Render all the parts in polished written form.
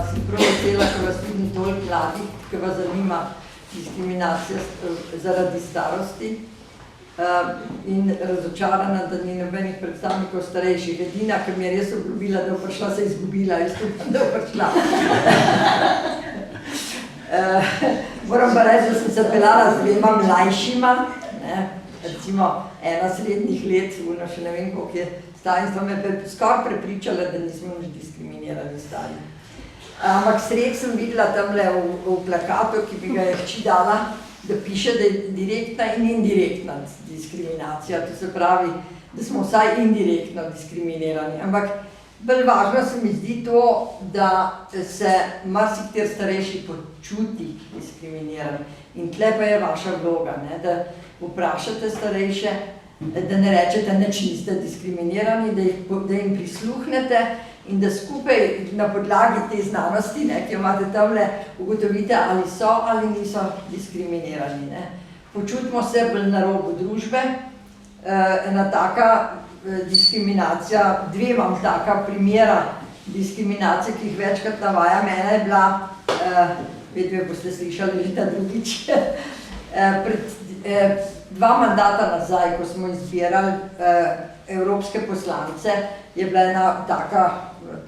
sem prav vesela, ko vas vidim toliko mladih, ki vas zanima diskriminacija zaradi starosti in razočarana, da ni nobenih predstavnikov starejših. Edina, ki mi je res obljubila, da bo prišla, se je izgubila, jaz upam, da bo prišla. Moram pa reči, da sem se pelala z dvema mlajšima, recimo ena srednjih let, še ne vem, koliko je stari, in me skoraj prepričala, da nismo nič diskriminirali stari. Ampak sred sem videla tamle v plakatu, ki bi ga je hči dala, da piše, da je direktna in indirektna diskriminacija. To se pravi, da smo vsaj indirektno diskriminirani. Ampak bolj važno se mi zdi to, da se marsikateri starejši počuti diskriminiran. In tle pa je vaša vloga, da vprašate starejše, da ne rečete, nič niste diskriminirani, da jim prisluhnete in da skupaj na podlagi te znanosti, ki jo imate tamle, ugotovite, ali so ali niso diskriminirani. Počutimo se bolj na robu družbe. Ena taka diskriminacija, dve imam taka primera diskriminacije, ki jih večkrat navajam. Ena je bila, vedno boste slišali leta drugič, pred 2 mandata nazaj, ko smo izbirali evropske poslance, je bila ena taka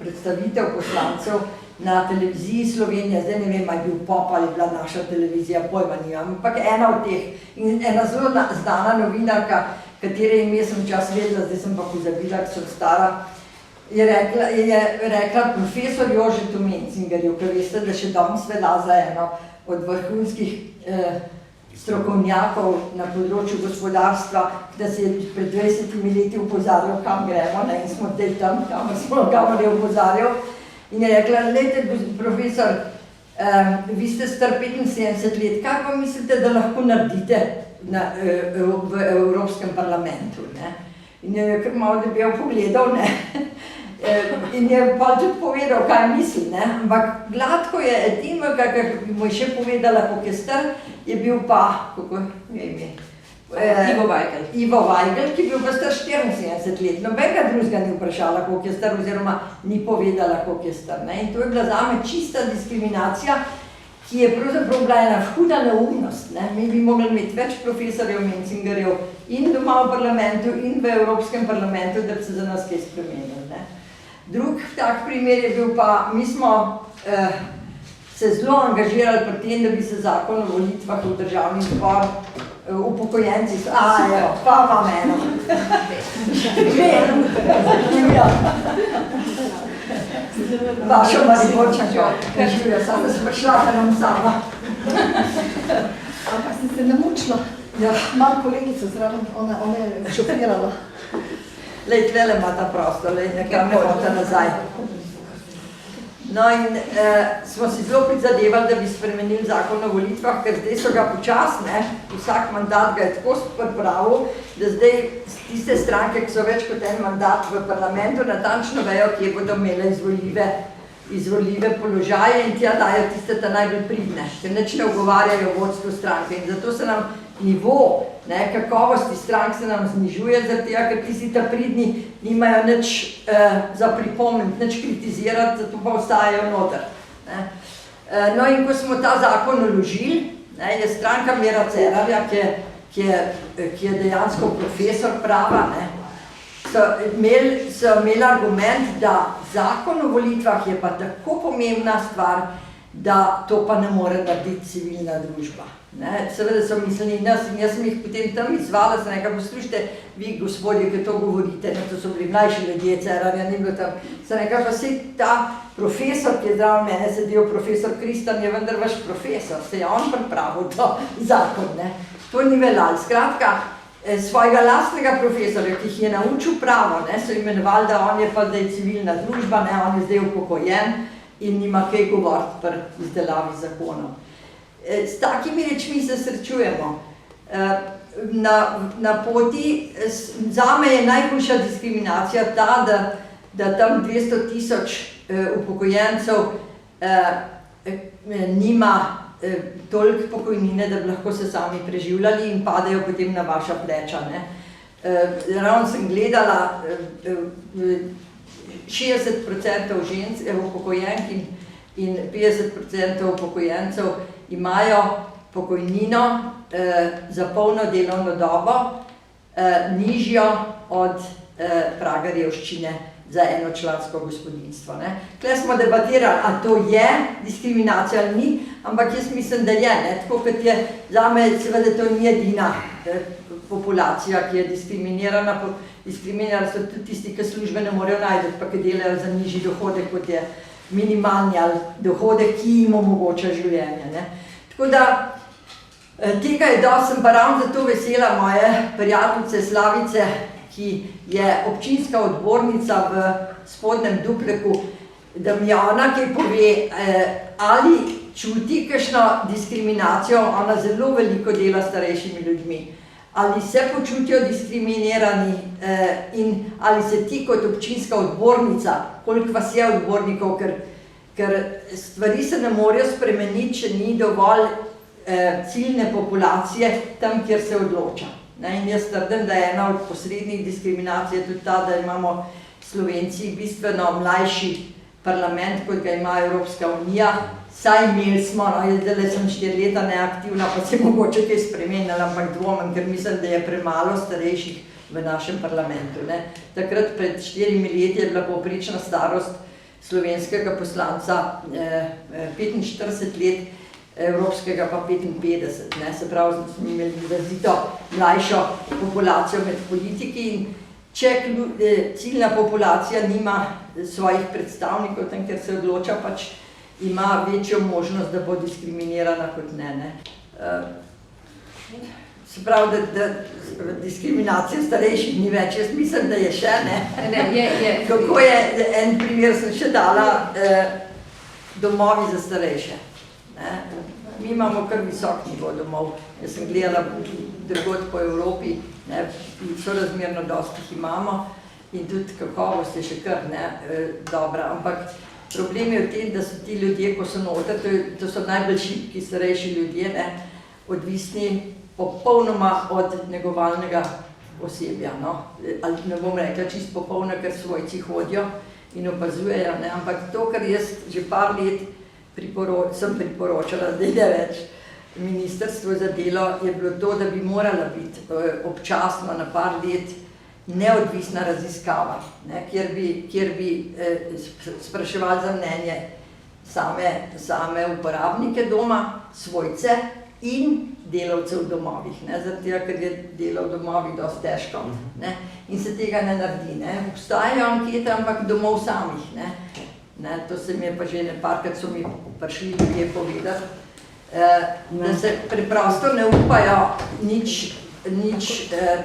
predstavitev poslancev na televiziji Slovenije, zdaj ne vem, ali je bil Pop ali bila naša televizija, pojma nimam, ampak ena od teh. In ena zelo znana novinarka, katere ime sem čas vedela, zdaj sem pa pozabila, ker sem stara, je rekla profesor Jožetu Mencingerju, ker veste, da še danes velja za eno od vrhunskih strokovnjakov na področju gospodarstva, da se je pred 20 leti upozarjal, kam gremo, in smo zdaj tam, kamor je upozarjal. In je rekla, lejte, profesor, vi ste star 75 let, kaj pa mislite, da lahko naredite v Evropskem parlamentu? In je kar malo debel pogledal, in je pa tudi povedal, kaj misli, ampak gladko je edino, kar bi mu še povedala, koliko je star, je bil pa, kako je ime? Ivo Vajgl, ki je bil pa star 74 let. Nobenega drugega ni vprašala, koliko je star, oziroma ni povedala, koliko je star. In to je bila zame čista diskriminacija, ki je pravzaprav bila ena huda neumnost. Mi bi mogli imeti več profesorjev Mencingerjev in doma v parlamentu in v Evropskem parlamentu, da bi se za nas kaj spremenili. Drug tak primer je bil pa, mi smo se zelo angažirali pri tem, da bi se zakon o volitvah v državni zbor upokojenci, pa vam eno. Vašo Mariborčanko, Živjo, sam da sem prišla, da nam sama. Ampak sem se namučila. Imam kolegico zraven, ona je šofirala. Lej, tlele ima ta prostor, nekaj me hote nazaj. No in smo si zelo prizadevali, da bi spremenili zakon o volitvah, ker zdaj so ga počasne, vsak mandat ga je tako pripravil, da zdaj tiste stranke, ki so več kot en mandat v parlamentu, natančno vejo, kje bodo imele izvoljive položaje in tja dajo tiste ta najbolj pridne, ker nič ne ugovarjajo vodstvu stranke. In zato se nam nivo kakovosti strank se nam znižuje, zaradi tega, ker tisti ta pridni nimajo nič za pripomniti, nič kritizirati, zato pa ostajajo noter. No in ko smo ta zakon vložili, je stranka Mira Cerarja, ki je dejansko profesor prava, so imeli argument, da zakon o volitvah je pa tako pomembna stvar, da to pa ne more narediti civilna družba. Seveda so mislili nas in jaz sem jih potem tam izvala, sem rekla, poslušajte, vi gospodje, ki to govorite, to so bili mlajši ljudje, Cerarja ni bilo tam, sem rekla, pa sej ta profesor, ki je zdrav mene sedel, profesor Kristan, je vendar vaš profesor, se je on pripravil to zakon, to ni veljalo. Skratka, svojega lastnega profesorja, ki jih je naučil pravo, so imenovali, da on je pa, da je civilna družba, on je zdaj upokojen in nima kaj govoriti pri izdelavi zakonov. S takimi rečmi se srečujemo. Na poti, zame je najhujša diskriminacija ta, da tam 200,000 upokojencev nima toliko pokojnine, da bi lahko se sami preživljali in padejo potem na vaša pleča. Ravno sem gledala 60% žensk, upokojenk in 50% upokojencev imajo pokojnino za polno delovno dobo nižjo od praga revščine za enočlansko gospodinjstvo. Tukaj smo debatirali, a to je diskriminacija ali ni, ampak jaz mislim, da je. Tako kot je, zame seveda to ni edina populacija, ki je diskriminirana. Diskriminirani so tudi tisti, ki službe ne morejo najti, pa ki delajo za nižji dohodek, kot je minimalni ali dohodek, ki jim omogoča življenje. Tako da tega je dosti, sem pa ravno zato vesela moje prijateljice Slavice, ki je občinska odbornica v Spodnjem Dupleku, da mi ona kaj pove, ali čuti kakšno diskriminacijo, ona zelo veliko dela s starejšimi ljudmi, ali se počutijo diskriminirani in ali se ti kot občinska odbornica, koliko vas je odbornikov, ker stvari se ne morejo spremeniti, če ni dovolj ciljne populacije tam, kjer se odloča. In jaz trdim, da je ena od posrednih diskriminacij tudi ta, da imamo Slovenci bistveno mlajši parlament, kot ga ima Evropska unija. Saj imeli smo, jaz zdaj sem 4 leta neaktivna, pa se mogoče kaj spremenila, ampak dvomim, ker mislim, da je premalo starejših v našem parlamentu. Takrat pred 4 leti je bila povprečna starost slovenskega poslanca 45 let, evropskega pa 55, se pravi, smo imeli izrazito mlajšo populacijo med politiki in če ciljna populacija nima svojih predstavnikov tam, kjer se odloča, pač ima večjo možnost, da bo diskriminirana kot ne. Se pravi, da diskriminacija starejših ni več, jaz mislim, da je še, Kako je, en primer sem še dala, domovi za starejše. Mi imamo kar visok nivo domov. Jaz sem gledala drugod po Evropi, sorazmerno dosti jih imamo in tudi kakovost je še kar dobra, ampak problem je v tem, da so ti ljudje, ko so noter, to so najbolj šibki starejši ljudje, odvisni popolnoma od negovalnega osebja. Ali ne bom rekla čisto popolno, ker svojci hodijo in opazujejo, ampak to, kar jaz že par let sem priporočala, zdaj ne več, Ministrstvo za delo je bilo to, da bi morala biti občasno na par let neodvisna raziskava, kjer bi spraševali za mnenje same uporabnike doma, svojce in delavcev v domovih, zaradi tega, ker je delo v domovih dosti težko in se tega ne naredi. Obstajajo ankete, ampak domov samih. To se mi je pa že neparkrat so mi prišli ljudje povedati, da se preprosto ne upajo nič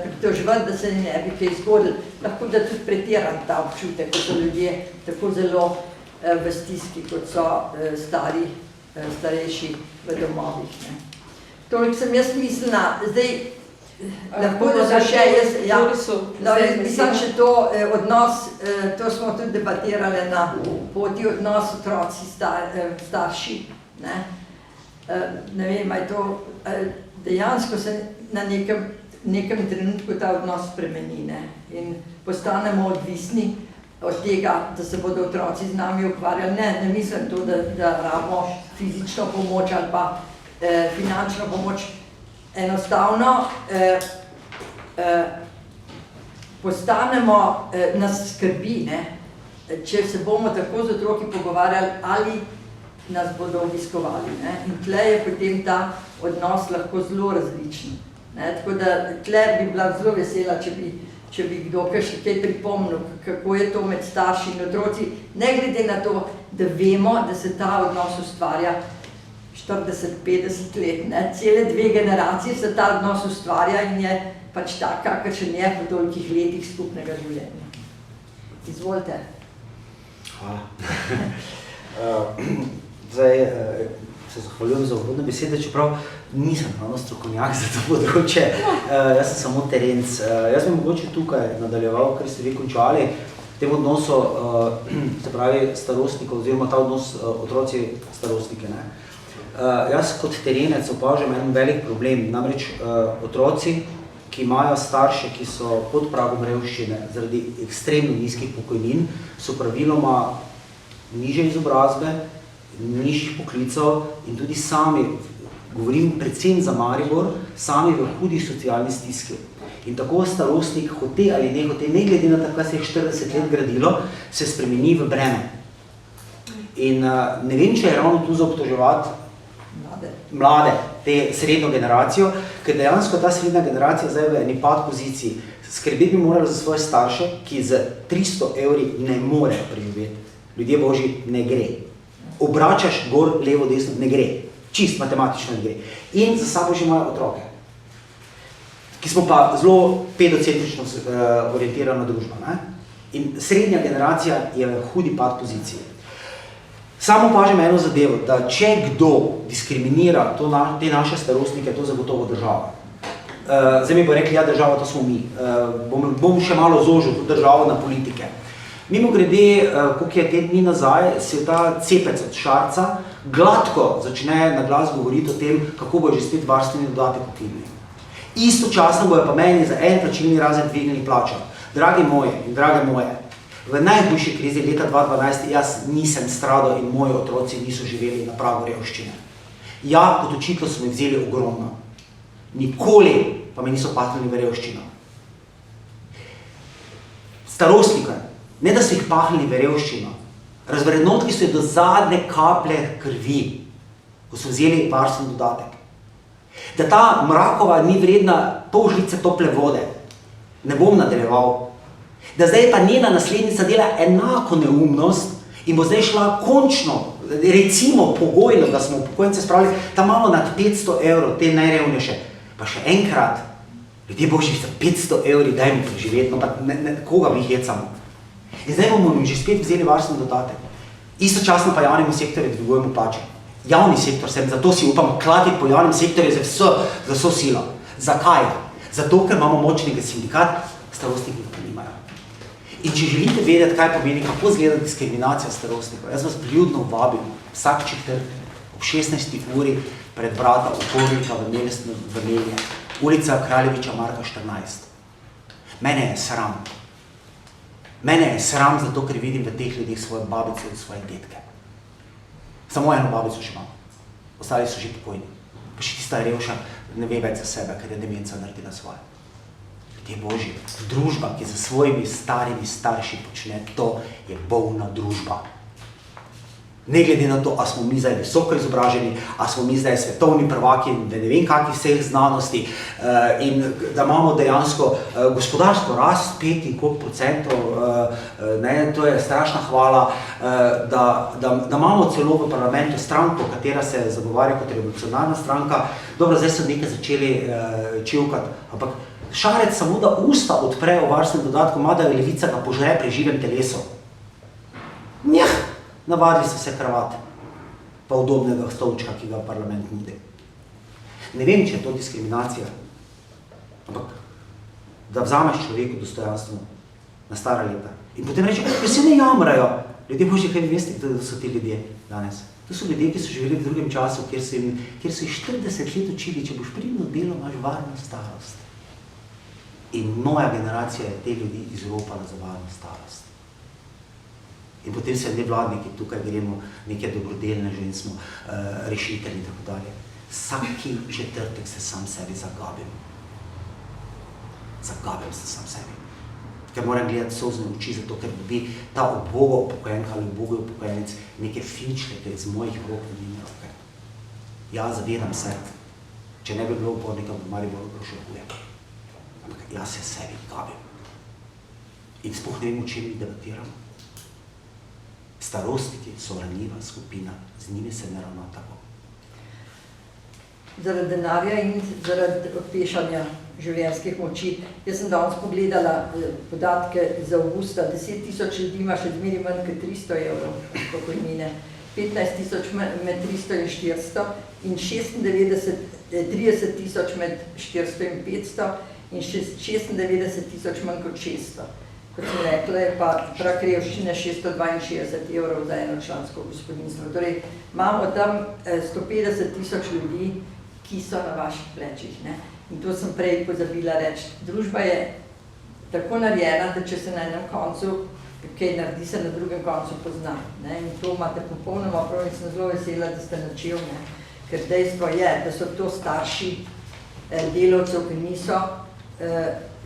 pritoževati, da se ne bi kaj zgodilo. Lahko da tudi pretiran ta občutek, ko so ljudje tako zelo v stiski, kot so starejši v domovih. Toliko sem jaz mislila, zdaj lahko da so še jaz mislim še to odnos, to smo tudi debatirali na poti, odnos otroci starši. Ne vem, je to dejansko se na nekem trenutku ta odnos spremeni in postanemo odvisni od tega, da se bodo otroci z nami ukvarjali. Ne mislim to, da rabimo fizično pomoč ali pa finančno pomoč. Enostavno postanemo, nas skrbi, če se bomo tako z otroki pogovarjali, ali nas bodo obiskovali. In tle je potem ta odnos lahko zelo različen. Tako da tle bi bila zelo vesela, če bi kdo kaj pripomnil, kako je to med starši in otroci, ne glede na to, da vemo, da se ta odnos ustvarja 40-50 let, cele 2 generacije se ta odnos ustvarja in je pač tak, kakršen je po tolikih letih skupnega življenja. Izvolite. Hvala. Zdaj se zahvaljujem za uvodne besede, čeprav nisem ravno strokovnjak za to področje. Jaz sem samo terenc. Jaz bi mogoče tukaj nadaljeval, ker ste vi končali, v tem odnosu, se pravi, starostnikov oziroma ta odnos otroci starostnike. Jaz kot terenec opažam en velik problem, namreč otroci, ki imajo starše, ki so pod pragom revščine zaradi ekstremno nizkih pokojnin, so praviloma nižje izobrazbe, nižjih poklicev in tudi sami, govorim predvsem za Maribor, sami v hudi socialni stiski. In tako starostnik, hote ali ne hote, ne glede na to, kaj se je 40 let gradilo, se spremeni v breme. In ne vem, če je ravno tu za obtoževati mlade, te srednjo generacijo, ker dejansko ta srednja generacija zdaj v eni pad poziciji. Skrbeti bi morali za svoje starše, ki z 300 evri ne morejo preživeti. Ljudje božji, ne gre. Obračaš gor, levo, desno, ne gre. Čist matematično ne gre. In za sabo že imajo otroke, ki smo pa zelo pedocentrično orientirana družba. Ne? In srednja generacija je v hudi pad poziciji. Samo opažam eno zadevo, da če kdo diskriminira te naše starostnike, to zagotovo država. Zdaj mi bo rekli, ja, država, to smo mi. Bom še malo zožil to državo na politike. Mimo grede, koliko je te dni nazaj, se ta cepec od Šarca gladko začne na glas govoriti o tem, kako bo že spet varstveni dodatek ukinili. Istočasno bojo pa meni za en plačilni razred dvignili plačo. Dragi moje in drage moje, v najhujši krizi leta 2012 jaz nisem stradal in moji otroci niso živeli na pragu revščine. Ja, kot učitelj so mi vzeli ogromno. Nikoli pa me niso pahnili v revščino. Starostnike, ne da so jih pahnili v revščino, razvrednotili so jih do zadnje kaplje krvi, ko so vzeli varstveni dodatek. Da ta Mrakova ni vredna pol žlice tople vode, ne bom nadaljeval. Da zdaj pa njena naslednica dela enako neumnost in bo zdaj šla končno, recimo pogojno, da smo upokojence spravili tam malo nad 500 evrov, te najrevnejše. Pa še enkrat, ljudje božji za 500 evri, dajmo preživeti, no pa koga mi hecamo. In zdaj bomo jim že spet vzeli varstveni dodatek. Istočasno pa javnemu sektorju dvigujemo plače. Javni sektor sem, zato si upam klatiti po javnem sektorju za vso silo. Zakaj? Zato, ker imamo močnega sindikat, starostniki pa nimajo. In če želite vedeti, kaj pomeni, kako izgleda diskriminacija starostnikov, jaz vas priljudno vabim vsak četrtek ob 16. uri pred vrata upornika v Melje, ulica Kraljeviča Marka 14. Mene je sram. Mene je sram zato, ker vidim v teh ljudeh svoje babice in svoje detke. Samo eno babico še imam. Ostali so že pokojni. Pa še tista revša ne ve več za sebe, ker je demenca naredila svoje. Ljudje božji, družba, ki za svojimi starimi starši počne to, je bolna družba. Ne glede na to, a smo mi zdaj visoko izobraženi, a smo mi zdaj svetovni prvaki, ne vem kakih vseh znanosti in da imamo dejansko gospodarsko rast 5% to je strašna hvala, da imamo celo v parlamentu stranko, katera se zagovarja kot revolucionarna stranka. Dobro, zdaj so nekaj začeli čivkati, ampak Šarec samo da usta odpre o varstvenem dodatku, ima da levica ga požre pri živem telesu. Njeh! Navadili so se kravat, pa udobnega stolčka, ki ga parlament nudi. Ne vem, če je to diskriminacija, ampak da vzameš človeku dostojanstvo na stara leta. In potem reče, da se ne jamrajo. Ljudje božji, kaj vi veste, da so ti ljudje danes. To so ljudje, ki so živeli v drugem času, kjer so jih 40 let učili, če boš pridno delo, imaš varno starost. In moja generacija je te ljudi izropala za varno starost. In potem se nevladniki, tukaj gremo neke dobrodelneže in smo rešitelji in tako dalje. Vsaki četrtek se sam sebi zagabim. Zagabim se sam sebi. Ker moram gledati solzne oči, zato ker bi ta uboga upokojenka ali uboga upokojenec neke finčleke iz mojih rok v njene roke. Ja, zavedam se, če ne bi bilo upornika, bi mali bolj še huje. Ampak jaz se sebi gabim. In sploh ne vem, o čem mi debatiramo. Starostniki so ranljiva skupina, z njimi se ne ravna tako. Zaradi denarja in zaradi pešanja življenjskih moči. Jaz sem danes pogledala podatke za avgusta, 10 000 ljudi ima še zmeri manj kot 300 evrov pokojnine, 15 000 med 300 in 400 in 30 000 med 400 in 500 in 96 000 manj kot 600. Kot sem rekla, je pa prak revščine 662 evrov za enočlansko gospodinjstvo. Torej, imamo tam 150 000 ljudi, ki so na vaših plečih. Ne? In to sem prej pozabila reči. Družba je tako narejena, da če se na enem koncu kaj naredi, se na drugem koncu pozna. Ne? In to imate popolnoma prav in sem zelo vesela, da ste načel, ne? Ker dejstvo je, da so to starši delavcev, ki niso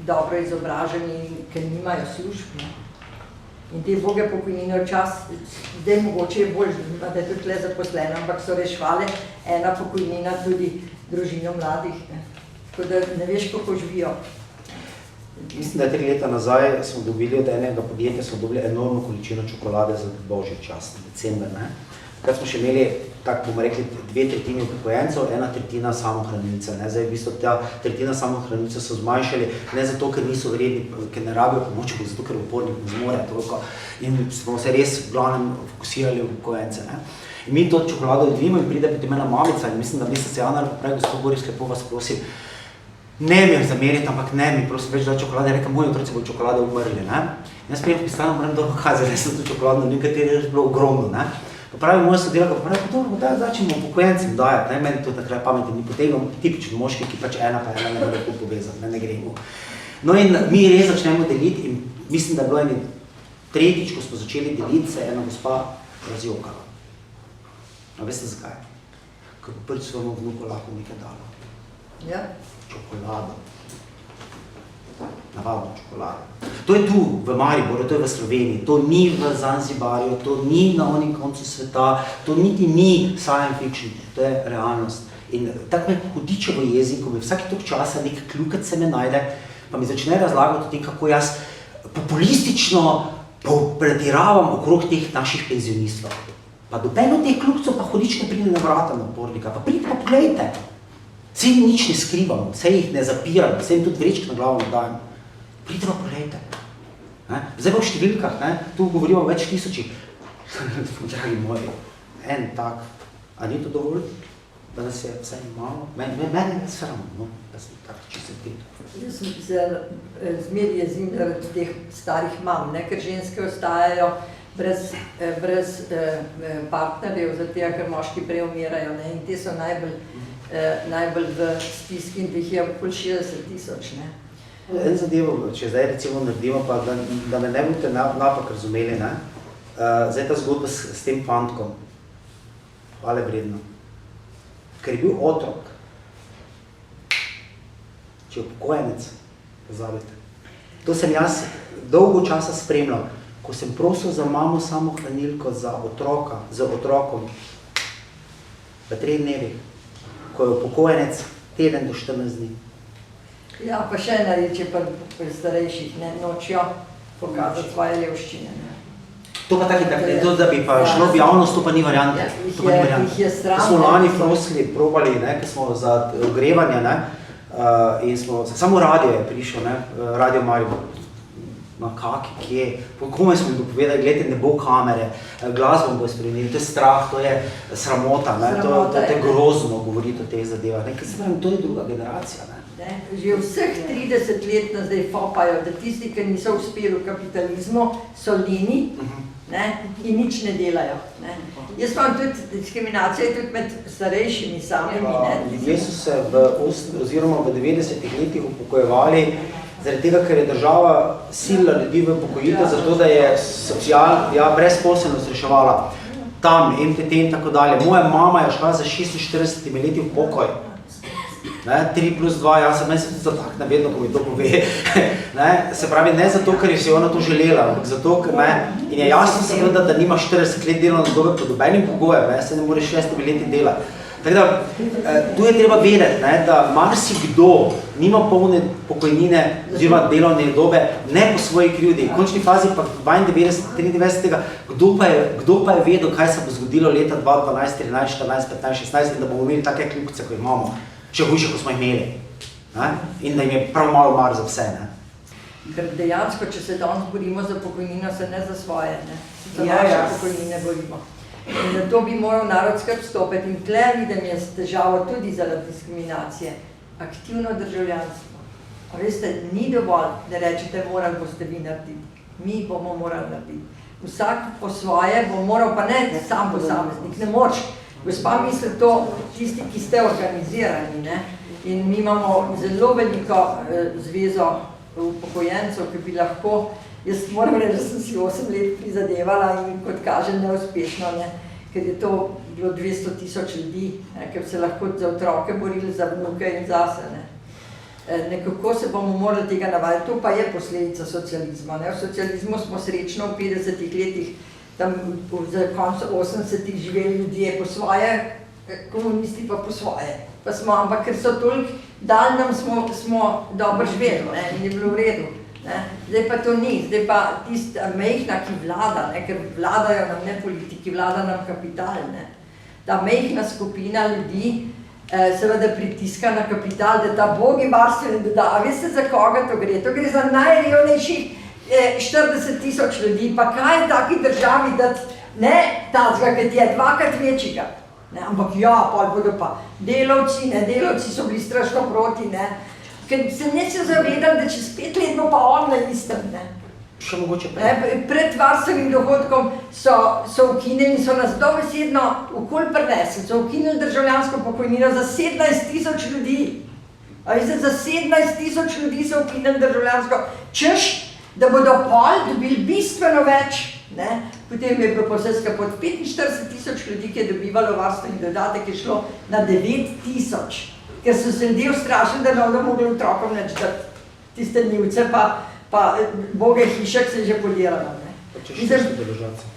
dobro izobraženi in ki nimajo služb. Ne? In te boge pokojnine včasih, zdaj mogoče je bolj, da je tudi le zaposlena, ampak so rešvale ena pokojnina tudi družino mladih. Ne? Tako da ne veš, kako živijo. Mislim, da 3 leta nazaj smo dobili od enega podjetja, smo dobili enormno količino čokolade za božji čas, december. Ne? Takrat smo še imeli, tako bomo rekli, 2/3 upokojencev, 1/3 samohranilcev. Zdaj, v bistvu, ta 1/3 samohranilcev so zmanjšali, ne zato, ker niso vredni, ker ne rabijo pomoč, ampak zato, ker upornik ne zmore toliko. In smo se res v glavnem fokusirali v upokojence. Ne? In mi to čokolado jedimo in pride potem ena mamica in mislim, da mesec januar poprej, gospod Boris, lepo vas prosim, ne mi zameriti, ampak ne mi prosim več dati čokolade, reka, moji otroci bodo čokolade umrli. Ne? In jaz prijem pisano, moram dobro kazati, da sem to čokolado, nekateri je bilo ogromno. Ne? Pa pravi moja sodelavka, pa pravi, dobro, da začnemo upokojencem dajati, ne? Meni to takrat pametno ni potegnil, tipični moški, ki pač ena pa ena ne bo lepo povezati, ne gremo. No in mi res začnemo deliti in mislim, da je bilo eni tretjič, ko smo začeli deliti, se je ena gospa razjokala. A veste zakaj? Ker bo prvič svojemu vnuku lahko nekaj dala. Ja. Čokolado. Navadno čokolado. To je tu, v Mariboru, to je v Sloveniji, to ni v Zanzibarju, to ni na onim koncu sveta, to niti ni science fiction, to je realnost. In tako me hudiče v jeziku, mi vsaki tok časa nek kljukac se me najde, pa mi začne razlagati o tem, kako jaz populistično pretiravam okrog teh naših penzionistov. Pa dobeno teh kljukcev pa hudič ne pride na vrata napornika, pa pridite pa pogledajte. Vse jim nič ne skrivam, vse jih ne zapiram, vse jim tudi vrečke na glavo dajem. Pridite pa pogledajte. Zdaj pa v številkah, ne? Tu govorimo o več tisočih. Dragi moji, en tak, a ni to dovolj? Da nas je vse malo? Meni je sramo, no? Da sem tak čisto pil. Jaz sem se zmer jezim zaradi teh starih mam, ne? Ker ženske ostajajo brez partnerjev, zato ker moški prej umirajo, ne? In te so najbolj v stiski in teh je okoli 60,000, ne? En zadevo, če zdaj recimo naredimo, pa da me ne boste napak razumeli, ne? Zdaj ta zgodba s tem fantkom, hvale vredno, ker je bil otrok, če je upokojenec, pozabite. To sem jaz dolgo časa spremljal, ko sem prosil za mamo samohranilko za otroka, z otrokom v 3 dnevih, ko je upokojenec teden do 14 dni. Ja, pa še ena reč je pri starejših, ne, nočijo pokazati svoje revščine. Ne. To pa tako, da bi pa šlo v javnost, to pa ni variante. Jih je sram. Smo lani prosili, probali, ne, ker smo za ogrevanje, ne, in smo, samo radio je prišel, ne, Radio Maribor. Na kaki, kje, komaj smo jim dopovedali, gledajte, ne bo kamere, glasbo bo spremenili, to je strah, to je sramota, ne, to je grozno govoriti o teh zadevah, ne, ker se pravim, to je druga generacija, ne. Že vseh 30 let nas zdaj fopajo, da tisti, ki niso uspeli v kapitalizmu, so leni, ne, in nič ne delajo, ne. Jaz imam tudi, diskriminacija je tudi med starejšimi samimi, ne. Ljudje so se oziroma v 90-ih letih upokojevali, zaradi tega, ker je država silila ljudi v pokojitev, zato da je brezposelnost reševala tam, MTT in tako dalje. Moja mama je šla za 46 leti v pokoj. 3+2, jaz sem meni se tudi zatakne vedno, ko mi to pove. Se pravi, ne zato, ker je si ona to želela, ampak zato, ker ne. In je jasno seveda, da nima 40 let delovne dobe pod nobenim pogojem, se ne more 6 leti delati. Tako da, tu je treba vedeti, da marsikdo nima polne pokojnine oziroma delovne dobe, ne po svoji krivdi. V končni fazi pa 92, 93, kdo pa je vedel, kaj se bo zgodilo leta 2012, 13, 14, 15, 16 in da bomo imeli take kljukce, ko imamo, še hujše, ko smo imeli. In da jim je prav malo mar za vse. Ker dejansko, če se danes borimo za pokojnino, se ne za svoje, ne. Za naše pokojnine borimo. In zato bi moral narod skrb stopiti. In tle vidim jaz težavo tudi zaradi diskriminacije. Aktivno državljanstvo. A veste, ni dovolj, da rečete, morali boste vi narediti. Mi bomo morali narediti. Vsak po svoje bo moral, pa ne sam posameznik, ne moreš. Gospa misli to tisti, ki ste organizirani, ne? In mi imamo zelo veliko zvezo upokojencev, ki bi lahko Jaz moram reči, da sem si 8 let prizadevala in kot kaže neuspešno, ne, ker je to bilo 200.000 ljudi, ne, ker se lahko za otroke borili, za vnuke in zase. Ne. Nekako se bomo morali tega navaditi, to pa je posledica socializma. Ne. V socializmu smo srečno v 50 letih, tam za koncu 80-ih živeli ljudje po svoje, komunisti pa po svoje. Pa smo, ampak ker so toliko dal nam smo dobro živeli, ne, in je bilo v redu. Ne. Zdaj pa to ni, zdaj pa tista mejhna, ki vlada, ne, ker vladajo nam ne politiki, vlada nam kapital. Ne. Ta mejhna skupina ljudi seveda pritiska na kapital, da ta bogi varstveni doda. A veste, za koga to gre? To gre za najrevnejših 40.000 ljudi, pa kaj je taki državi dati, ne tazga, ki je dvakrat večjega. Ne, ampak ja, pol bodo pa delavci, ne, delavci so bili strašno proti, ne. Ker se ne se zavedali, da čez 5 let bo pa on na istem, ne. Še mogoče prej. Pred varstvenim dohodkom so ukinili, so nas dobesedno okoli prinesli, so ukinili državljansko pokojnino za 17.000 ljudi. A veste, za 17.000 ljudi so ukinili državljansko, češ, da bodo pol dobili bistveno več. Ne? Potem je bilo posebej pod 45.000 ljudi, ki je dobivalo varstveni dodatek, je šlo na 9.000, ker so se ljudje ustrašili, da ne bodo mogli otrokom nič dati. Tiste njivce pa boge hišek se je že polirala.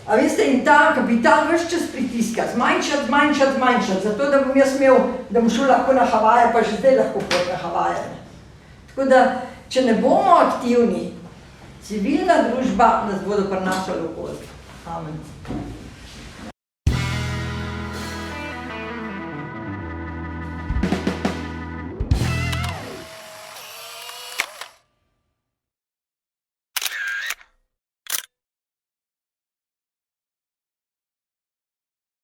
A veste, in ta kapital ves čas pritiska, zmanjšati, zato da bom jaz imel, da bom šel lahko na Havaje, pa že zdaj lahko pot na Havaje. Tako da, če ne bomo aktivni, civilna družba nas bodo prinašala okoli. Amen.